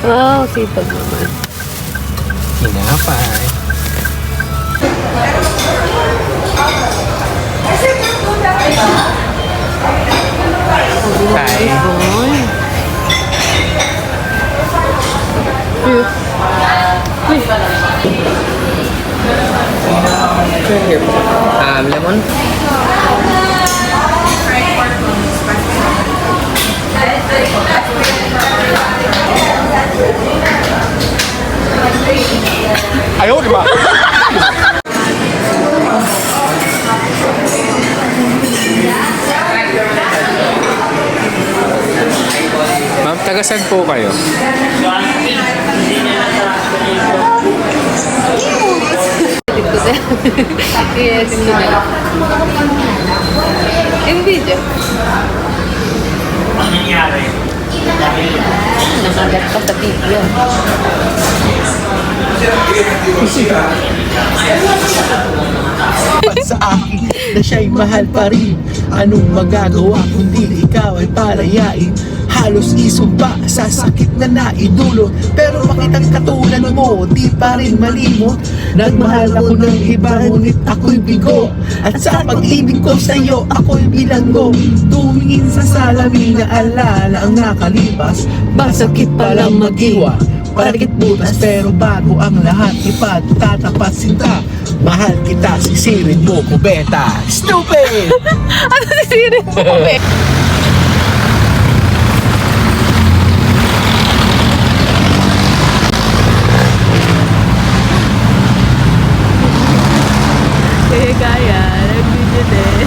Wow, sipag naman. Tinapay. Hi. Lemon. Ayaw, di ba? Ma'am, taga-saan po kayo? Yes, yung video. Ang nangyari? Nakagat pa sa video. Sa akin na siya'y mahal pa rin. Anong magagawa kundi ikaw ay palayain? Halos isumpa sa sakit na naidulot, pero makitang katulad mo di pa rin malimot. Nagmahal ako ng iba ngunit ako'y bigo, at sa pag-ibig ko sa'yo ako'y bilanggo. Tumingin sa salamin na alala ang nakalipas, masakit palang mag-iwa, parikit butas, pero bago ang lahat ipagtatapat sinta. Mahal kita, sisirin mo ko beta. Stupid! Ano sisirin mo ko, be? Kaya, nag-video din.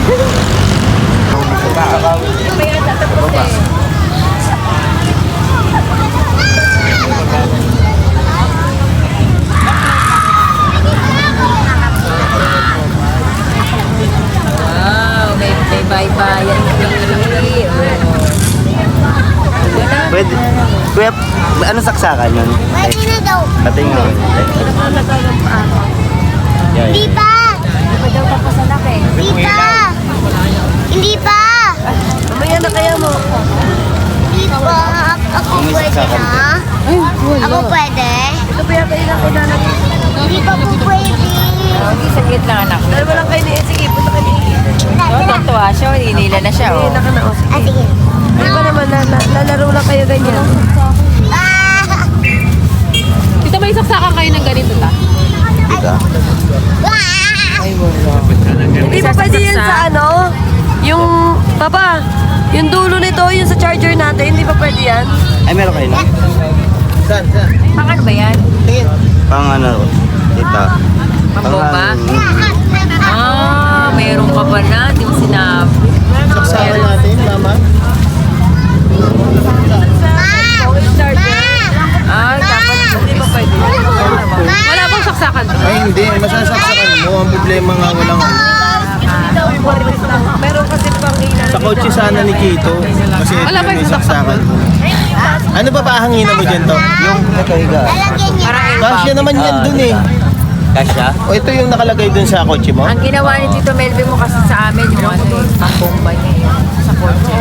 May tatapos eh. Bye-bye. Pwede. Kuya, ano saksakan yun? Pwede na daw. Pating nga. Hindi pa. Hindi daw tapos anak eh. Hindi pa. Hindi pa. Mamaya na kaya mo. Hindi pa. Ako pwede na. Ay, wala. Ako pwede. Ito pa yung kailangan ko na Hindi pa po pwede. Hindi, saglit lang anak. Dalawa lang kayo niya. Sige, punta ka niya. Tuwa siya. Hinila na siya. Hindi, nakanaos. Ah, sige. Di ba naman, lalaro lang kayo ganyan. Ah! Ito may saksakan kayo ng ganito ta? Dito. Ah! Hindi pa pwede yan sa ano? Yung, papa, yung dulo nito, yung sa charger natin, hindi pa pwede yan? Ay, meron kayo na? Saan? Pang ano ba yan? Pang ano? Dito. Pang bomba? Ah, mayroon ka pa na, di mo sinabi. Saksakan natin, mama. Ay, dapat hindi pa pwede. Wala bang saksakan to? Ay, hindi. Masasaksakan mo. Ang problema nga walang... Meron kasi pang ilan. Sa kotse sana ni Kito. Kasi ito Wala ba yung yung saksakan. Ano ba pahangina mo dyan to? Yung nakahiga. Lalagyan niya. Kasya naman yan dun eh. Kasya? O ito yung nakalagay dun sa kotse mo? Ang ginawa ni Tito Melvin mo kasi sa amin, yung ano eh, pang-bomba niya yun. Sa kotse.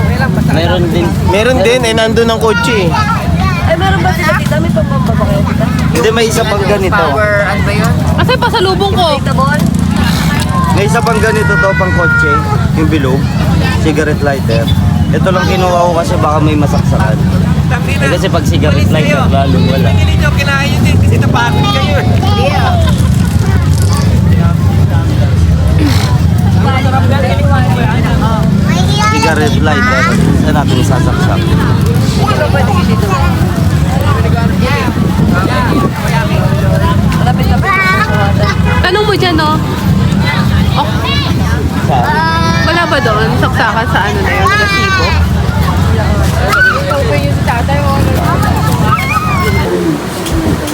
Meron din. Meron din eh, nandun ang kotse eh. Ay, meron ba sila dito? May pang-bomba ba kayo dito? Hindi, may isa pang ganito. Power, ano ba yun? Kasi pasalubong ko. Portable? May isa pang ganito to, pang kotse. Yung bilog. Cigarette lighter. Ito lang kinuha ko kasi baka may masaksakan. Eh, kasi pag cigarette lighter, lalo wala. Hindi nyo kinain yun din kasi napagod kayo. Yeah. May hiyaw. Cigarette lighter. Saan natin isasaksak? Tanong mo dyan, no? Oh, wala ba doon? Saksakan sa ano na yun? Gasibo?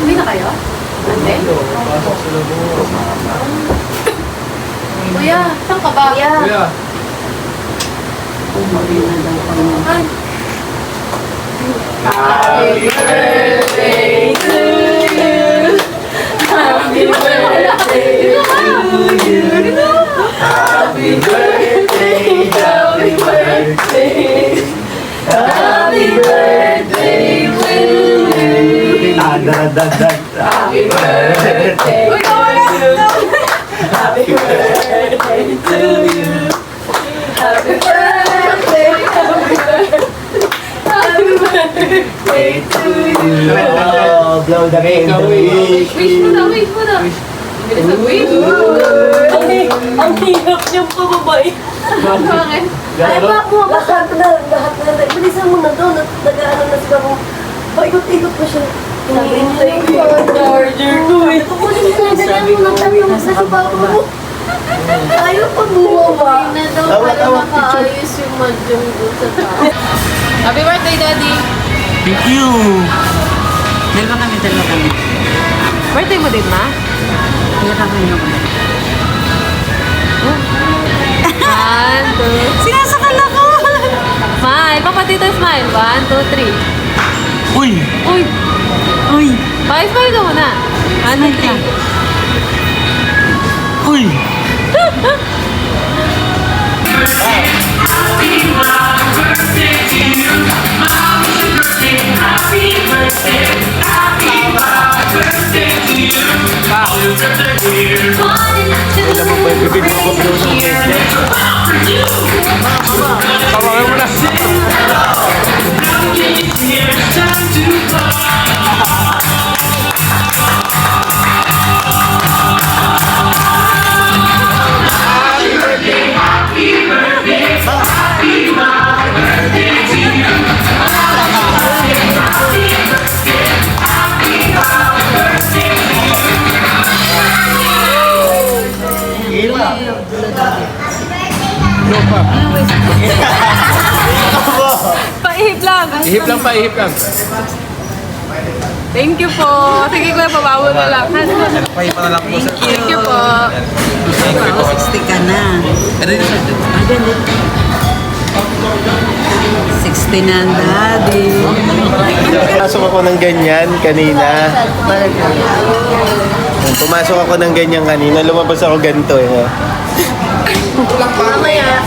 Hindi na kayo? Ate? Kuya, saan ka ba? Kuya. Ay. Happy birthday to you. Happy birthday to you. Happy birthday, happy birthday. Happy birthday to you. Dagdag. Happy birthday. Uy, wala! Happy birthday to you. Happy birthday! Happy birthday to you! Oh, blow the candle. Wish mo na, wish mo na! Bilis na wish! Ang hirap niyang pababay. Bakit? Ay, ba, lahat na. Bilisan mo na doon. Nag-ano na sila mo. Paikot-ikot pa siya. Hinihintay ko yung charger ko eh. Sabi mo, nasa baba mo. Ayaw pa bumaba. Na daw para makaayos yung madyong doon sa taas. Happy birthday, Daddy! Thank you. Dalawa kami. Birthday mo din, ma? One, two. Sinasakal ako! Smile! Papatito, smile. 1, 2, 3. Uy! Uy! Uy! Pa-smile ka muna. 1, 2, 3. Uy! Tawagan mo na. Paihip lang. Ihip lang pa, ihip lang. Thank you po. Sige, kuya, pabawa na lang. Pahipa na lang po, sir. Thank you po. 60 ka na. Ano yun, sir? 60 na ang daddy. Pumasok ako ng ganyan kanina. Pumasok ako ng ganyan kanina. Lumabas ako ganito eh. Mamaya.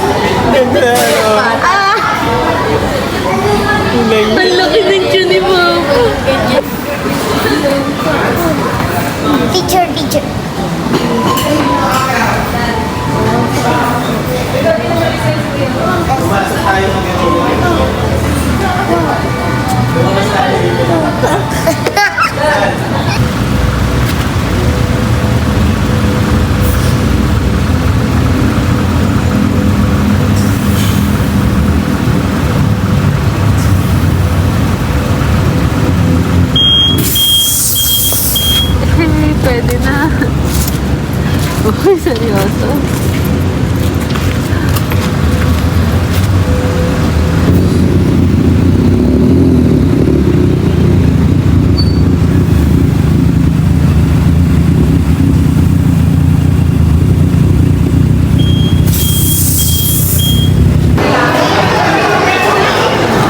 Ang laki ng tiyan ni Mama. Teacher. Pwede na. Uy, seryoso.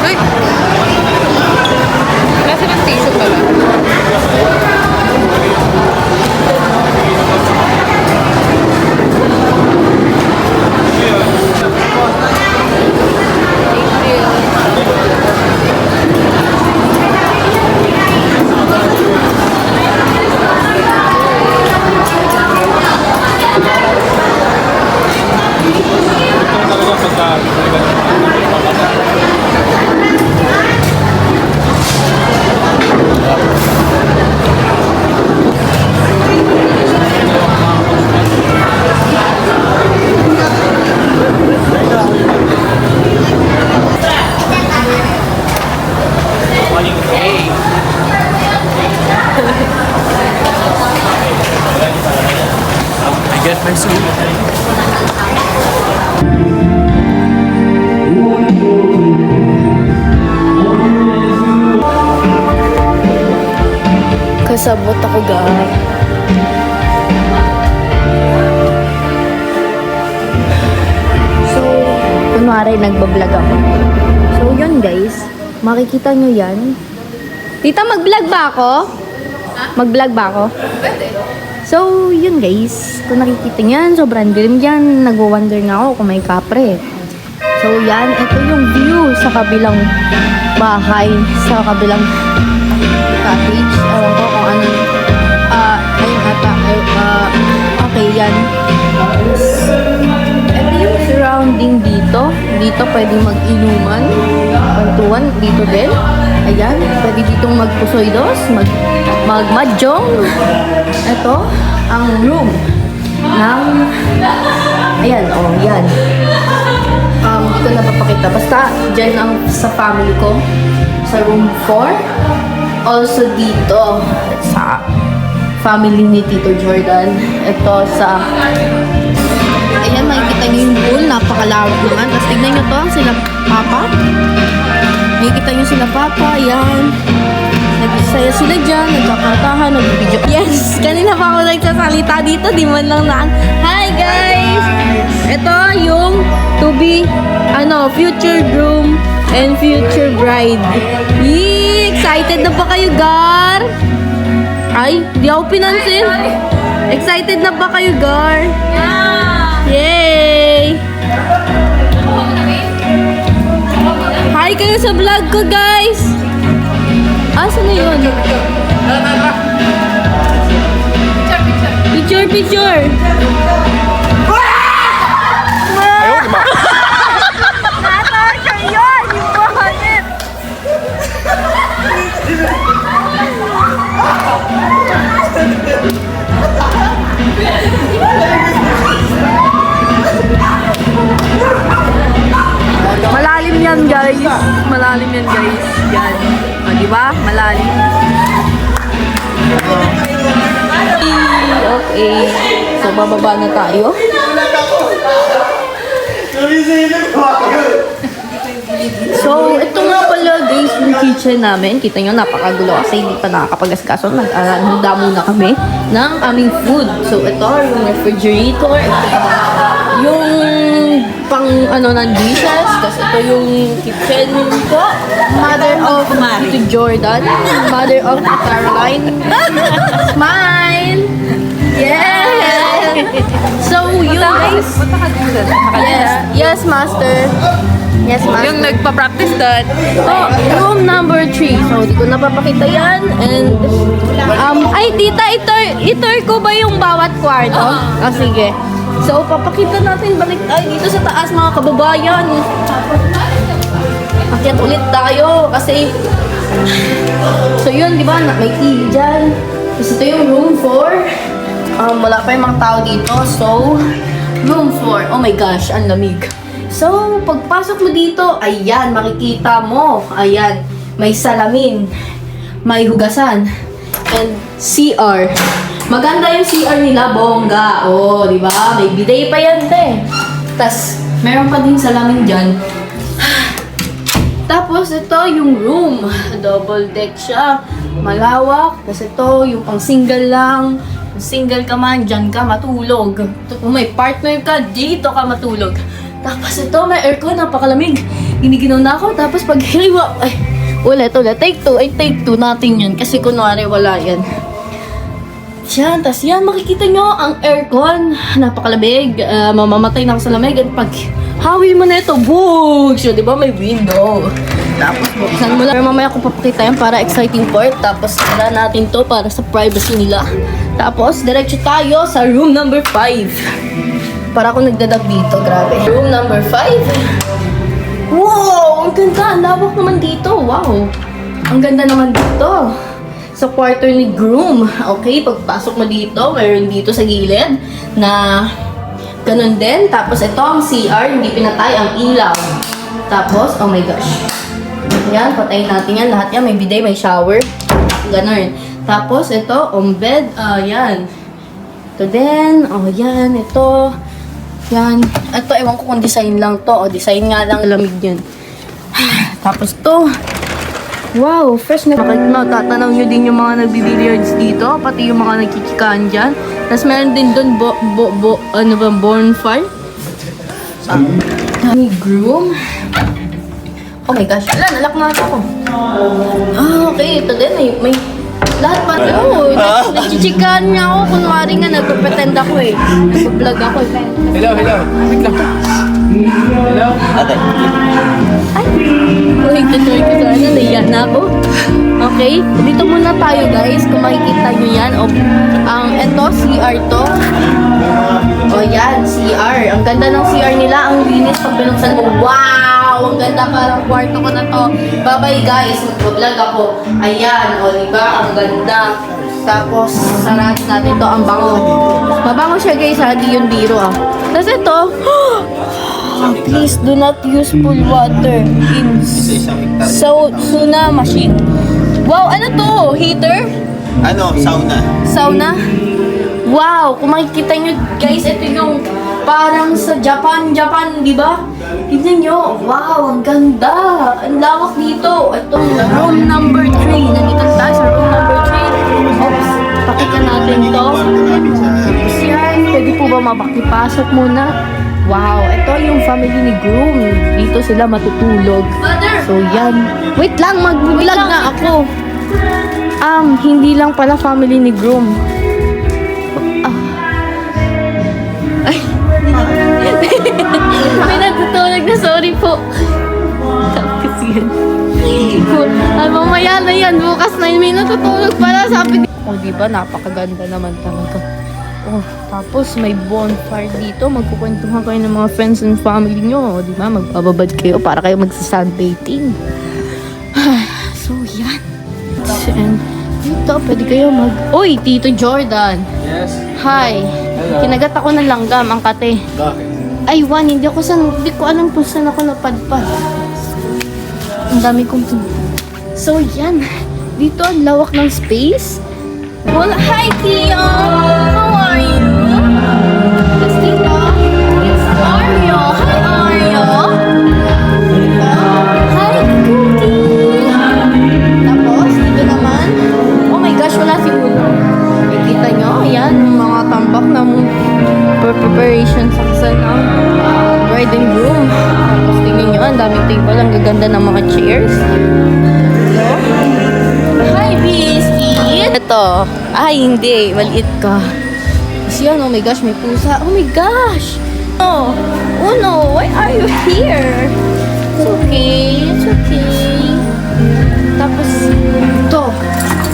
Uy! Klase ng piso pala. I get my suit. Kasabot ako gaan. So, kunwari nagbablog ako. So, yun guys. Makikita nyo yan. Tita, mag-vlog ba ako? Mag-vlog ba ako? Pwede. So, yun guys. Kung nakikita nyo yan, sobrang dilim dyan. Nag-wonder nga ako kung may kapre. So, yan. Ito yung view sa kabilang bahay. Sa kabilang cottage. Ewan ko kung ayun ata, okay yan. Ito yung surrounding dito. Dito pwede mag-inuman, kwentuhan, dito din. Ayan, pwede ditong magpusoydos, mag-mahjong. Ito, ang room ng, ayan, yan. Hindi ko napapakita. Basta, dyan ang sa family ko. Sa room 4. Also dito, sa family ni Tito Jordan. Ito sa, ayan, makikita niyo yung pool. Napakalawak naman. Tapos tignan niyo to, sila Papa. Makikita niyo sila Papa. Ayan. Nagsisaya sila dyan. Nagkakantahan, nag-video. Yes! Kanina pa ako nagsasalita dito. Di man lang naan. Hi guys! Ito yung to be, future groom and future bride. Yee! Excited na ba kayo, Gar? Ay, di ako pinansin. Excited na ba kayo, Gar? Yeah! Yay! Hi kayo sa vlog ko, guys! Saan na yun? Picture! Ayun, ma. Natorture yun! Yung buhanin! Malalim yan, guys. Yan. Diba? Malalim. Okay. So, bababa na tayo. So, ito nga pala guys, yung kitchen namin. Kita nyo, napakagulo kasi hindi pa nakakapag-asikaso. Nag-handa muna kami ng aming food. So, ito, yung refrigerator. Yung pang ng dishes. Tapos ito yung kitchen ko. Mother of Tito Jordan. Mother of Caroline. Smile! Yeah! So, yun guys. Yes, master. Yes, master. Yung nagpa-practice doon. Ito, room number 3. So, di ko napapakita yan. And, ay, tita, itour ko ba yung bawat kwarto? Sige. So, papakita natin, balik tayo dito sa taas, mga kababayan. Akyat ulit tayo, kasi, so yun, di ba, may TV dyan. Tapos ito yung room 4. Wala pa yung mga tao dito. So, room 4. Oh my gosh, ang lamig. So, pagpasok mo dito, ayan, makikita mo. Ayan, may salamin, may hugasan, and CR. Maganda yung CR nila, bongga. Oh, di ba? May bidet pa yan, te. Tas, meron pa din salamin dyan. Tapos, ito yung room. Double deck siya. Malawak. Tapos, ito yung pang single lang. Kung single ka man, dyan ka matulog. Kung may partner ka, dito ka matulog. Tapos, ito, may aircon. Napakalamig. Giniginaw na ako. Tapos, pag hiriwa, ay, ulit. Take 2. Ay, take 2 natin yan. Kasi, kunwari, wala yan. Yan, tas yan, makikita nyo ang aircon. Napakalamig. Mamamatay na ako sa lamig. At pag hawi mo na ito, boom! So, di ba may window? Tapos, buksan mo lang. Pero mamaya ko papakita yan para exciting part. Tapos, sila natin to para sa privacy nila. Tapos, diretso tayo sa room number 5. Para ako nagdadag dito, grabe. Room number 5. Wow! Ang ganda! Ang lawak naman dito. Wow! Ang ganda naman dito. Sa kwarto ni groom. Okay, pagpasok mo dito, mayroon dito sa gilid na ganun din. Tapos ito ang CR, hindi pinatay ang ilaw. Tapos, oh my gosh. Yan, patayin natin yan. Lahat yan, may bidet, may shower. Ganun. Tapos ito, on bed, yan. Ito din, oh yan, ito. Yan. Ito, ewan ko kung design lang to. O, design nga lang, lamig yun. Tapos to. Wow, fresh na. Matatanaw nyo din yung mga nagbi-billiards dito, pati yung mga nagkikikaan dyan. Tapos meron din doon bonfire. Dami groom. Oh my gosh, wala, nalak na ako. Okay, ito din, may lahat pa. Oh, nagchichikaan niya ako. Kunwari nga, nagpapretend ako eh. Nagpa-vlog ako eh. Hello. Wait lang. Hello. Ate. Ay, nagtutuloy ko sana, naiyak na ako. Okay? Dito muna tayo guys. Kung makikita nyo yan. Ito, CR to. Yan, CR. Ang ganda ng CR nila. Ang linis pag binuksan mo. Wow! Ang ganda, parang kwarto ko na to. Bye-bye guys. Mag-vlog ako. Ayan. Diba? Ang ganda. Tapos, saratin natin to. Ang bango. Mabango siya guys. Hindi yung biro Tapos ito. Please do not use pool water in sauna machine. Wow, ano to? Heater? Sauna? Wow, kung makikita nyo guys, ito yung parang sa Japan, di ba? Tignan nyo, wow, ang ganda. Ang lawak dito. Ito, room number 3. Nandito tayo sa room number 3. Oops, pakita natin to. Tapos yan, pwede po ba mapakipasok muna? Wow, ito yung family ni groom. Dito sila matutulog. So yan. Wait lang, mag-vlog na ako. Hindi lang pala family ni groom. Ay. May natutulog na, sorry po. Tapos yan. Mamaya na yan, bukas na yun. May natutulog pala, sabi. Diba, napakaganda naman talaga. Tapos may bonfire dito. Magkukwentuhan kayo ng mga friends and family nyo. Diba? Magbababad kayo para kayo magsa-sunbathing. So, yan. And dito, pwede kayo Uy, Tito Jordan. Yes. Hi. Kinagat ako ng langgam, ang kate. Bakit? Ay, hindi ko alam kung saan ako napadpad. Ang dami kong So, yan. Dito, ang lawak ng space. Well, hi, Tio! How are you? Yes, Tito. It's Ario. Hi, Ario. Hi, Cookie. Tapos, dito naman. Oh my gosh, wala si Uno. Nakikita nyo? Ayan, mga tambak ng preparation sa kasal ng bride and groom. Tapos, tingnan nyo, ang daming table. Ang gaganda ng mga chairs. Hi, Biscuit! Ito. Ay, hindi. Maliit ka. Kasi yan, oh my gosh, may pusa. Oh my gosh! Oh no, why are you here? It's okay. It's okay. Tapos, ito.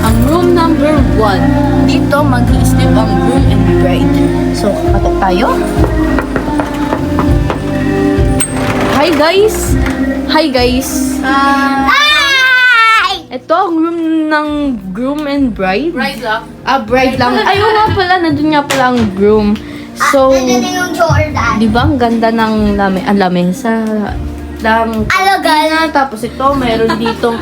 Ang room number 1. Dito, mag-i-sleep ang groom and bride. So, patok tayo. Hi, guys! Hi, guys! Ito ang room ng groom and bride. Bride lang. Bride lang. Ay, nga pala. Nandun nga pala ang groom. So, yung Jordan. di ba ang ganda ng lamesa? Alagal. Tapos ito, meron ditong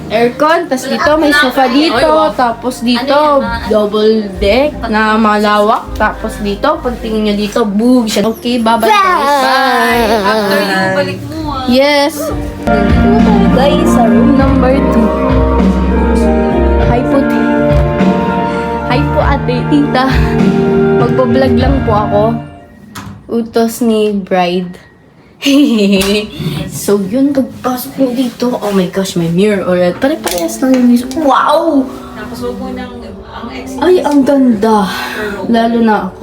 aircon. Tapos dito, may sofa dito. Tapos dito, double deck na malawak. Tapos dito, pagtingin nyo dito, boog siya. Okay, bye-bye guys. Bye! After yung balik mo Yes! Nandito tayo guys sa room number 2. Hi po ate, tita. Magpa-vlog lang po ako. Utos ni bride. So yun, pagpasok mo dito. Oh my gosh, may mirror already. Pare-parehas lang yung miso. Wow! Tapos huwag mo ang ex. Ay, ang ganda. Lalo na ako.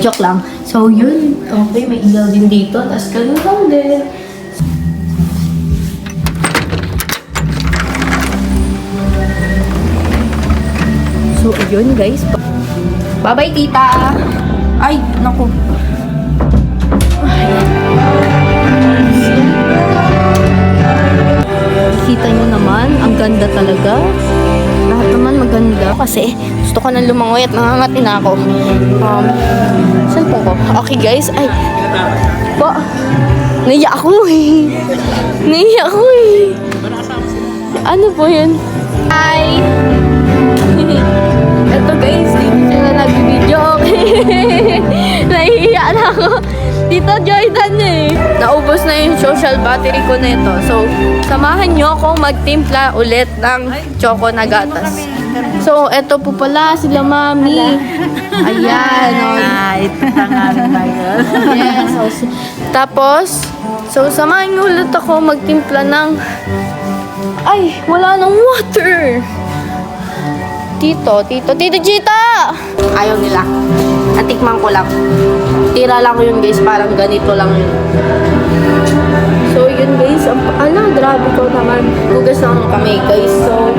Joke lang. So yun, okay, may ilaw din dito. Tapos ganun lang din. So, yun guys. Bye-bye, tita! Ay, naku. Kita nyo naman, ang ganda talaga. Lahat naman maganda. Kasi, gusto ko nang lumangoy at nangangati na ako. Saan po ko? Okay guys, ay. Po, naiyak ako eh. Naiyak ako eh. Ano po yun? Hi! Ito guys, dito sila nag-video. Nahihiya na ako. Tito Jordan eh. Naubos na yung social battery ko na ito. So, samahan nyo akong magtimpla ulit ng choco na gatas. So, ito po pala sila mami. Ayan. Ito na nga rin tayo. Yes. Tapos, so samahan nyo ulit ako magtimpla ng... Ay, wala nang water. Tito Gita! Ayaw nila. Natikman ko lang. Tira lang yun guys, parang ganito lang yun. So yun guys, grabe ko naman. Hugas lang kami guys. So,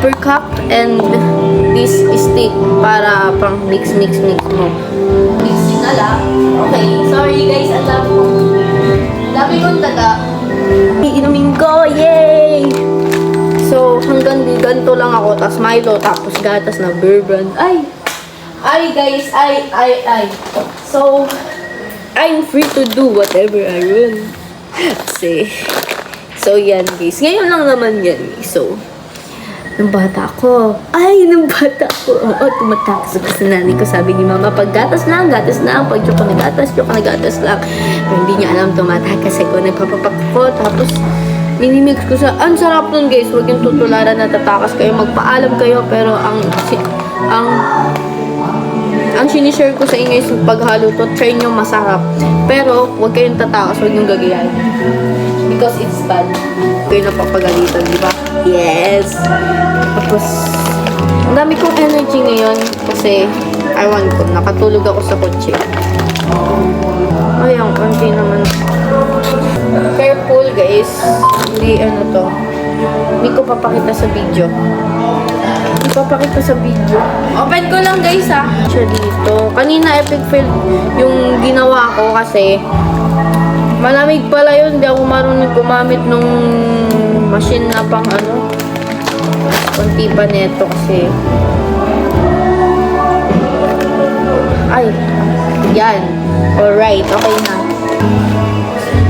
super cup and this stick para pang mix mo. Mix na lang. Okay, sorry guys, ang dami kong taga. Iinumin ko, yay! So, hanggang ganito lang ako, tapos Milo, tapos gatas na bourbon. Ay guys, So, I'm free to do whatever I want. So, yan guys. Ngayon lang naman yan. So, nung bata ko. Oo, tumatakas ako sa nanay ko. Sabi ni mama, pag gatas lang. Pag choco na gatas lang. Pero hindi niya alam tumatakas ako. Nagpapapak ko. Tapos, minimix ko sa, ang sarap nun guys. Huwag yung tutularan na tatakas kayo. Magpaalam kayo. Pero ang sinishare ko sa inyo is paghalo to, try nyo masarap. Pero, huwag kayong tatakas, huwag nyo gagayan. Because it's bad. Kayo napapagalitan, di ba? Yes! Tapos, ang dami kong energy ngayon kasi, ewan ko, nakatulog ako sa kotse. Ay, ang konti naman. Careful, guys. Hindi, hindi ko papakita sa video. Open ko lang guys ha. Siya dito. Kanina epic fail yung ginawa ko kasi malamig pala yun. Hindi ako marunong gumamit nung machine na pang konti pa neto kasi. Ay. Yan. Alright. Okay na.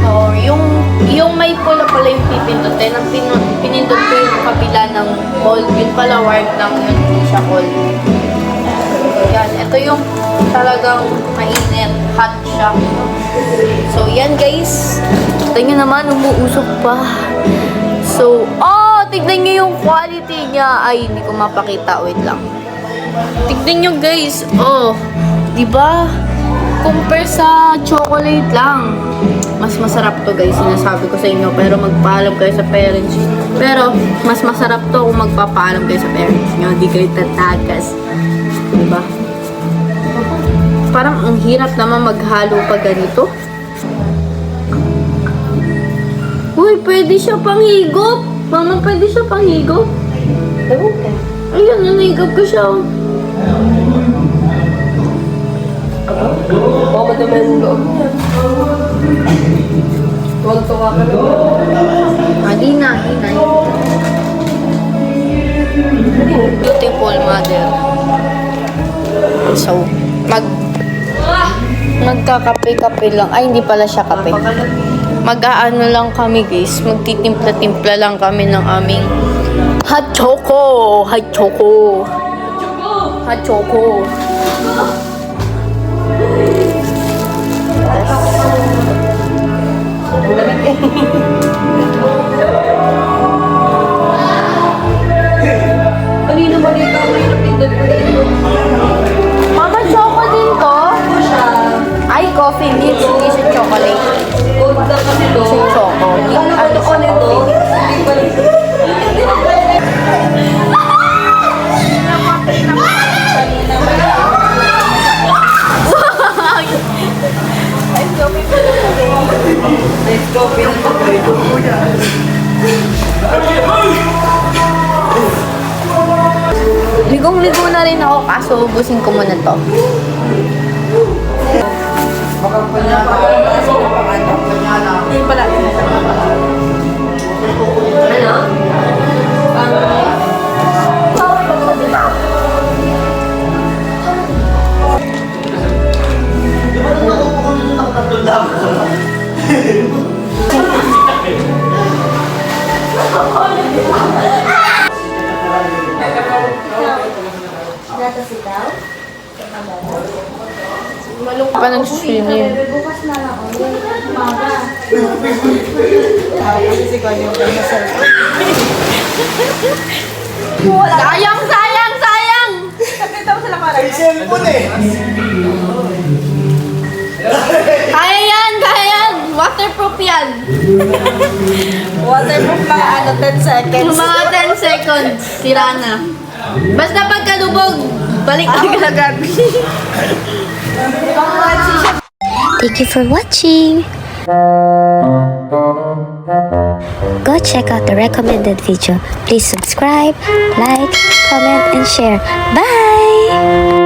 So, yung may pula pala yung pipindutin. Ang pinindot ko yung kabila ng cold. Yun pala warm lang yun. Hindi siya cold. So, yan. Ito yung talagang mainit. Hot siya. So, yan guys. Tingnan naman, umuusok pa. So, tignan nyo yung quality niya. Ay, hindi ko mapakita. Wait lang. Tignan nyo guys. Diba? Compare sa chocolate lang. Mas masarap to guys, sinasabi ko sa inyo. Pero magpaalam kayo sa parents. Pero, mas masarap to kung magpapaalam kayo sa parents nyo. Hindi kayo tatakas. Diba? Parang ang hirap naman maghalo pa ganito. Uy, pwede siya panghigop. Mama, pwede siya panghigop. Ayun, nanghigop ko siya. Baka naman yung loob niya. Huwag tuwa ka na. Di na. Beautiful mother. So, magkakape-kape lang. Ay, hindi pala siya kape. Mag-aano lang kami guys. Magtitimpla-timpla lang kami ng aming hot choco. Kanino ba dito may napindot ko dito? Mama, choco din to? Ay, coffee mix. Hindi siya chocolate. Gold na kasi to. Siya choco. Ano ko nito? Let's go, Ligong-ligo na rin ako kaso ubusin ko muna to. Pa nagsuswimming. Sayang! Kaya yan! Waterproof yan! Waterproof mga 10 seconds. Mga 10 seconds, sira na. Basta pagkalubog, balik agad. Thank you for watching. Go check out the recommended video. Please subscribe, like, comment, and share. Bye!